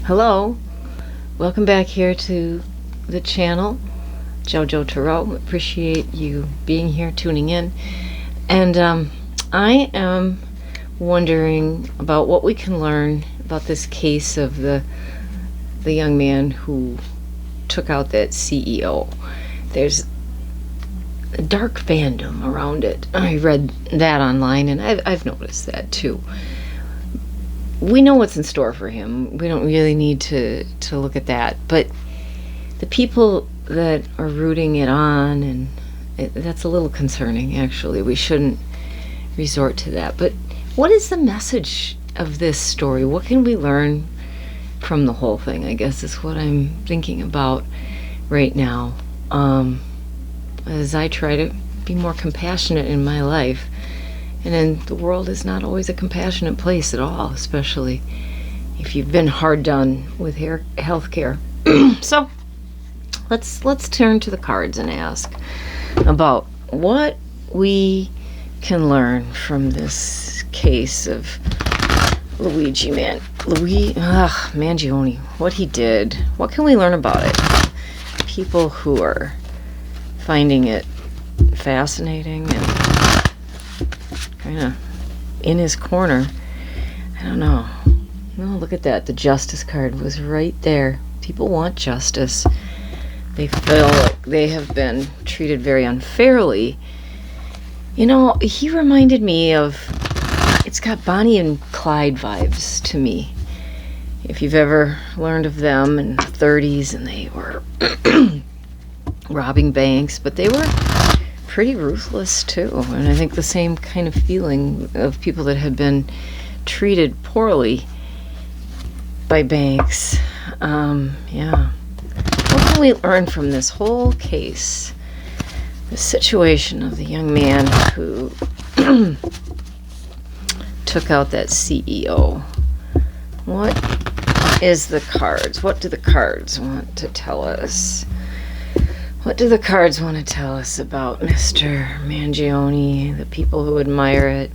Hello, welcome back here to the channel, Jojo Tarot. Appreciate you being here, tuning in. And I am wondering about what we can learn about this case of the young man who took out that CEO. There's a dark fandom around it. I read that online, and I've noticed that too. We know what's in store for him. We don't really need to look at that. But the people that are rooting it on, and that's a little concerning, actually. We shouldn't resort to that. But what is the message of this story? What can we learn from the whole thing, I guess, is what I'm thinking about right now. As I try to be more compassionate in my life. And then the world is not always a compassionate place at all, especially if you've been hard done with healthcare. So let's turn to the cards and ask about what we can learn from this case of Luigi Mangione. What he did. What can we learn about it? People who are finding it fascinating and kind of in his corner. I don't know. Oh, look at that. The justice card was right there. People want justice. They feel like they have been treated very unfairly. You know, he reminded me of, it's got Bonnie and Clyde vibes to me. If you've ever learned of them in the 30s, and they were robbing banks, but they were pretty ruthless too. And I think the same kind of feeling of people that had been treated poorly by banks. Yeah. What can we learn from this whole case? The situation of the young man who took out that CEO. What is the cards? What do the cards want to tell us? What do the cards want to tell us about Mr. Mangione, the people who admire it?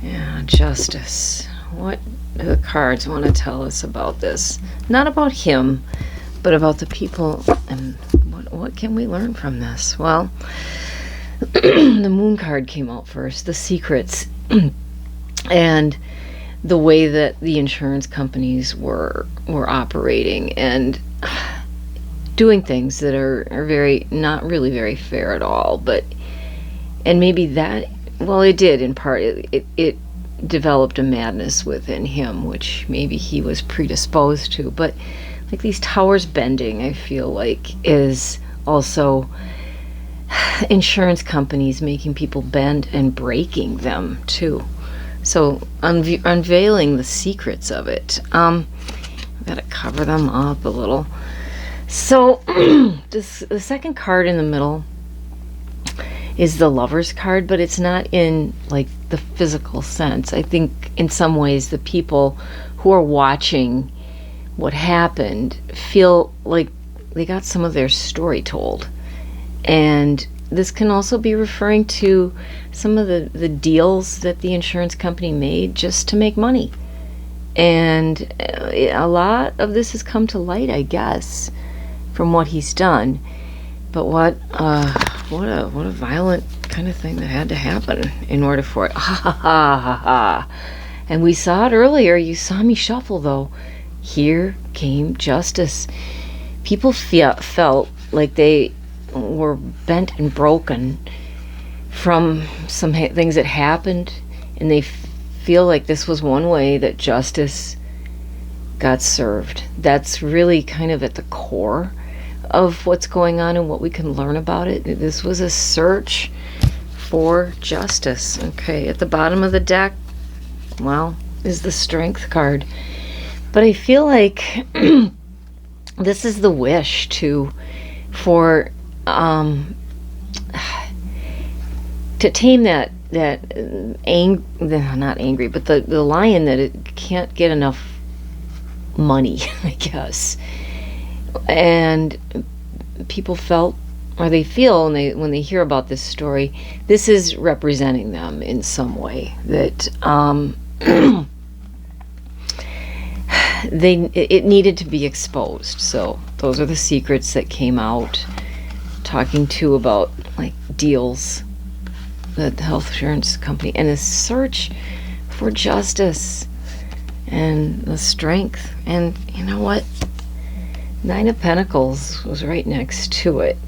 Yeah, justice. What do the cards want to tell us about this? Not about him, but about the people, and what can we learn from this? Well, the moon card came out first, the secrets, and the way that the insurance companies were operating, and doing things that are very, not really very fair at all. And maybe that, well, it did in part, it developed a madness within him, which maybe he was predisposed to. But like these towers bending, I feel like, is also insurance companies making people bend and breaking them too. So unveiling the secrets of it. I've got to cover them up a little. So the second card in the middle is the Lover's card, but it's not in like the physical sense. I think in some ways the people who are watching what happened feel like they got some of their story told. And this can also be referring to some of the deals that the insurance company made just to make money. And a lot of this has come to light, I guess, from what he's done. But what a violent kind of thing that had to happen in order for it. Ha ha ha ha ha. And we saw it earlier. You saw me shuffle, though. Here came justice. People felt like they were bent and broken from some things that happened, and they feel like this was one way that justice got served. That's really kind of at the core of what's going on and what we can learn about it. This was a search for justice. Okay, at the bottom of the deck, well, is the Strength card. But I feel like this is the wish for to tame that not angry, but the lion that it can't get enough money, I guess. And people felt, or they feel, when they hear about this story, this is representing them in some way. That it needed to be exposed. So those are the secrets that came out. Talking to about like deals that the health insurance company, and a search for justice and the strength. And you know what? Nine of Pentacles was right next to it.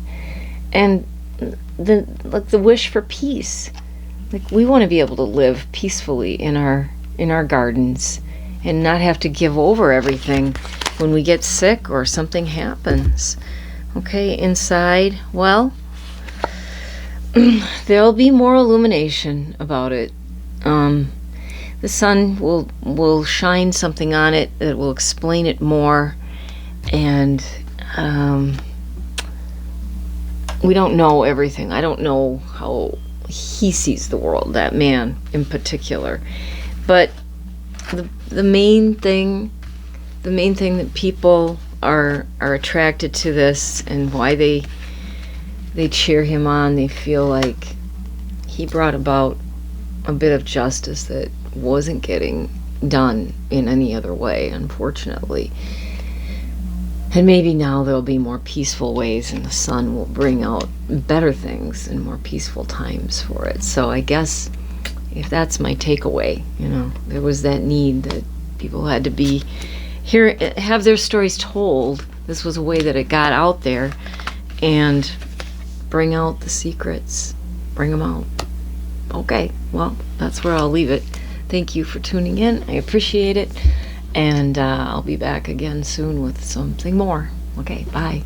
And the wish for peace. Like, we want to be able to live peacefully in our gardens and not have to give over everything when we get sick or something happens. Okay, inside, well, there'll be more illumination about it. The sun will shine something on it that will explain it more, and we don't know everything. I don't know how he sees the world, that man in particular, but the main thing that people are attracted to this, and why they cheer him on, they feel like he brought about a bit of justice that wasn't getting done in any other way, unfortunately. And maybe now there'll be more peaceful ways, and the sun will bring out better things and more peaceful times for it. So I guess if that's my takeaway, there was that need that people had to be here, have their stories told. This was a way that it got out there, and bring out the secrets, bring them out. Okay, well, that's where I'll leave it. Thank you for tuning in. I appreciate it. And I'll be back again soon with something more. Okay, bye.